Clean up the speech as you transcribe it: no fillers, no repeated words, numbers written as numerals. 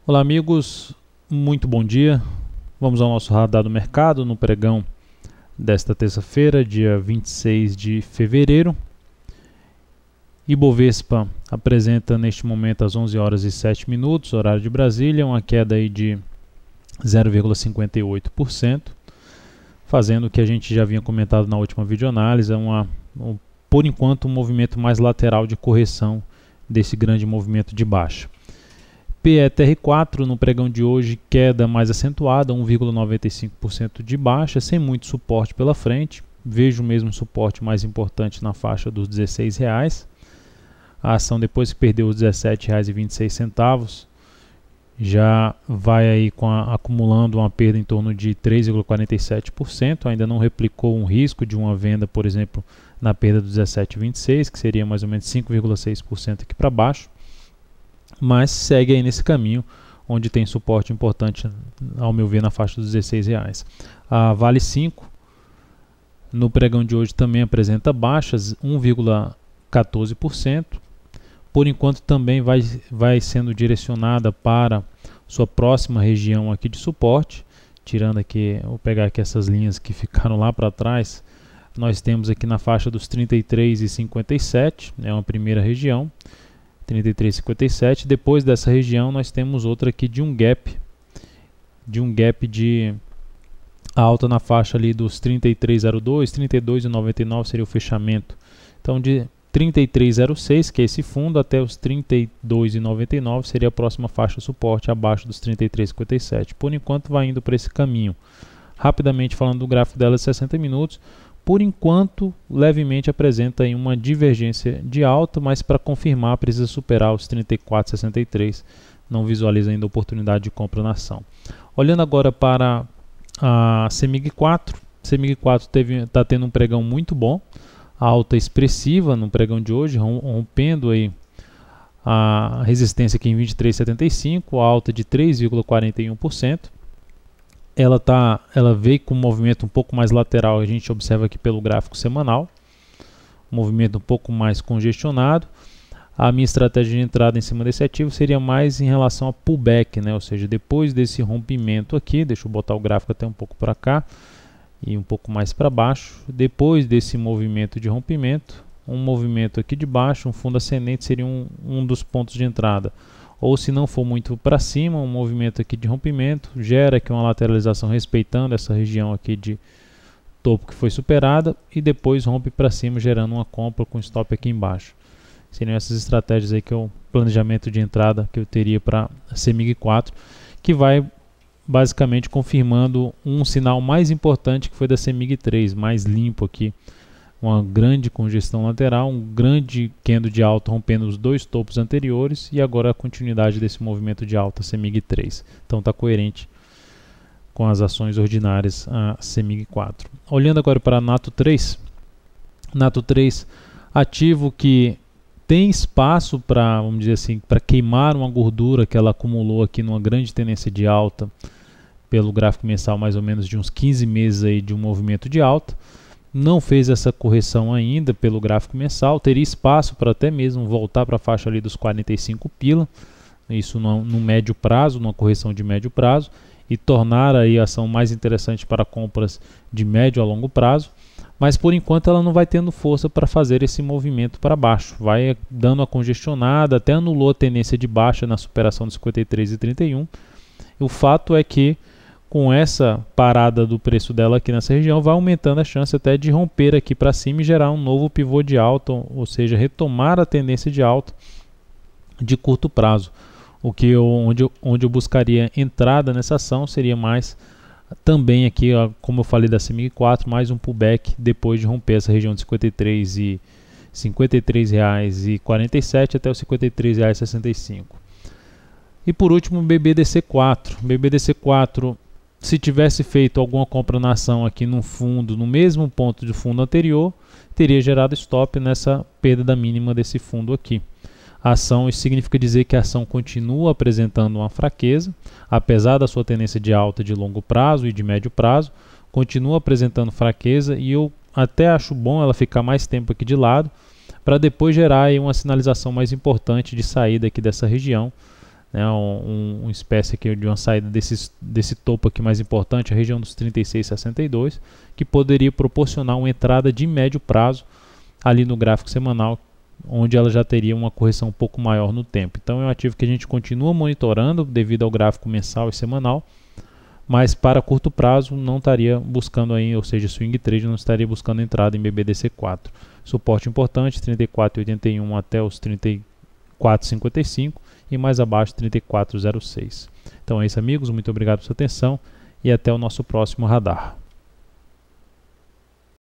Olá amigos, muito bom dia. Vamos ao nosso radar do mercado no pregão desta terça-feira, dia 26 de fevereiro. Ibovespa apresenta neste momento às 11 horas e 7 minutos, horário de Brasília, uma queda aí de 0,58%, fazendo o que a gente já havia comentado na última videoanálise, por enquanto um movimento mais lateral de correção desse grande movimento de baixa. PETR4 no pregão de hoje, queda mais acentuada, 1,95% de baixa, sem muito suporte pela frente. Vejo o mesmo suporte mais importante na faixa dos R$16. A ação, depois que perdeu os R$17,26, já vai aí acumulando uma perda em torno de 3,47%. Ainda não replicou um risco de uma venda, por exemplo, na perda dos R$17,26, que seria mais ou menos 5,6% aqui para baixo. Mas segue aí nesse caminho, onde tem suporte importante, ao meu ver, na faixa dos R$16. A Vale 5, no pregão de hoje, também apresenta baixas, 1,14%. Por enquanto também vai sendo direcionada para sua próxima região aqui de suporte. Tirando aqui, vou pegar aqui essas linhas que ficaram lá para trás. Nós temos aqui na faixa dos 33,57, é uma primeira região. 33,57. Depois dessa região nós temos outra aqui de um gap de alta na faixa ali dos 33,02, 32,99 seria o fechamento. Então de 33,06, que é esse fundo, até os 32,99 seria a próxima faixa de suporte abaixo dos 33,57. Por enquanto vai indo para esse caminho. Rapidamente falando do gráfico dela de 60 minutos, por enquanto, levemente apresenta aí uma divergência de alta, mas para confirmar precisa superar os 34,63. Não visualiza ainda oportunidade de compra na ação. Olhando agora para a CEMIG 4, CEMIG 4 está tendo um pregão muito bom, alta expressiva no pregão de hoje, rompendo aí a resistência aqui em 23,75, alta de 3,41%. Ela veio com um movimento um pouco mais lateral, a gente observa aqui pelo gráfico semanal, um movimento um pouco mais congestionado. A minha estratégia de entrada em cima desse ativo seria mais em relação a pullback, né? Ou seja, depois desse rompimento aqui, deixa eu botar o gráfico até um pouco para cá e um pouco mais para baixo. Depois desse movimento de rompimento, um movimento aqui de baixo, um fundo ascendente seria um dos pontos de entrada. Ou se não for muito para cima, um movimento aqui de rompimento, gera aqui uma lateralização respeitando essa região aqui de topo que foi superada e depois rompe para cima, gerando uma compra com stop aqui embaixo. Seriam essas estratégias aí que o planejamento de entrada que eu teria para a CEMIG 4, que vai basicamente confirmando um sinal mais importante que foi da CEMIG 3, mais limpo aqui. Uma grande congestão lateral, um grande candle de alta rompendo os dois topos anteriores e agora a continuidade desse movimento de alta CEMIG 3. Então está coerente com as ações ordinárias a CEMIG 4. Olhando agora para a Nato 3, Nato 3 ativo que tem espaço para, vamos dizer assim, para queimar uma gordura que ela acumulou aqui numa grande tendência de alta pelo gráfico mensal, mais ou menos de uns 15 meses aí de um movimento de alta. Não fez essa correção ainda pelo gráfico mensal, teria espaço para até mesmo voltar para a faixa ali dos 45 pila, isso no médio prazo, numa correção de médio prazo, e tornar aí a ação mais interessante para compras de médio a longo prazo, mas por enquanto ela não vai tendo força para fazer esse movimento para baixo, vai dando a congestionada, até anulou a tendência de baixa na superação dos 53,31. O fato é que com essa parada do preço dela aqui nessa região, vai aumentando a chance até de romper aqui para cima e gerar um novo pivô de alta, ou seja, retomar a tendência de alta de curto prazo. Onde eu buscaria entrada nessa ação seria mais também aqui, ó, como eu falei da CEMIG 4, mais um pullback depois de romper essa região de R$ 53,47 até os R$ 53,65. E por último, BBDC4. BBDC4, se tivesse feito alguma compra na ação aqui no fundo, no mesmo ponto do fundo anterior, teria gerado stop nessa perda da mínima desse fundo aqui. A ação, isso significa dizer que a ação continua apresentando uma fraqueza, apesar da sua tendência de alta de longo prazo e de médio prazo, continua apresentando fraqueza e eu até acho bom ela ficar mais tempo aqui de lado, para depois gerar aí uma sinalização mais importante de saída aqui dessa região, né, uma espécie aqui de uma saída desse topo aqui mais importante, a região dos 36,62, que poderia proporcionar uma entrada de médio prazo ali no gráfico semanal, onde ela já teria uma correção um pouco maior no tempo. Então é um ativo que a gente continua monitorando devido ao gráfico mensal e semanal, mas para curto prazo não estaria buscando aí, ou seja, swing trade não estaria buscando entrada em BBDC4. Suporte importante 34,81 até os 34,55 e mais abaixo 34,06. Então é isso, amigos, muito obrigado pela sua atenção e até o nosso próximo radar.